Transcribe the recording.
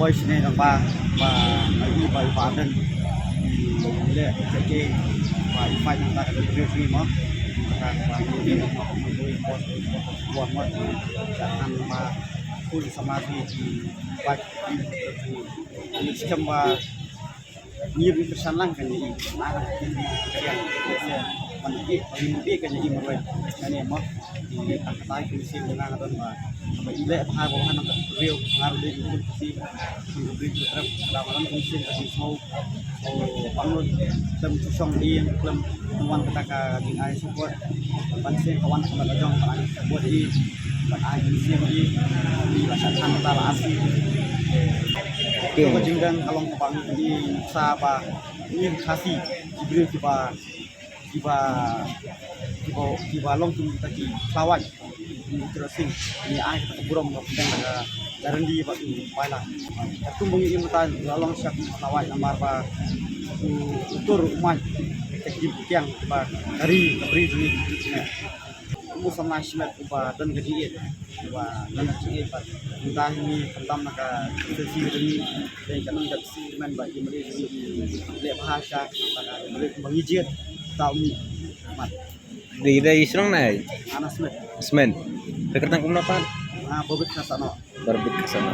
voice ni ng ba ay ba ibadan ile ke ba ifa ng ta ka review mo ka ba ni mo mo post buat mo jangan ma full samadi di ba ini sistem ba ni berkesan lang kan ni mana yang biasa mandi kan ni mo kan ni mo di angkai kunci dengan don ba ba ile ha bo han ng review ngar di kunci review terus lamaran kunci kasi mau pangun tem susong di klem tuan kita ka ding ai support pansen kawan sama dong pan buat di pan ai kunci di laksanakan tala asli ko jinggan kalong pang di sa ba ni khasi diberi tiba long tu tadi lawan terusing ni ai kita buram dengan daran di pak pala tu bunyi imatan long siap lawan namar ba utur umat teknik yang ba dari beri ni mu sama smet ba dan gedi ba dan ci ba entah ini kentam naka sesi ini dan kanang dak men ba imri le bahasa pada imri mengijit tahu mat Di isrong na anas met semen. Rekertan kumna pan. bobit kasano Barbit kasana.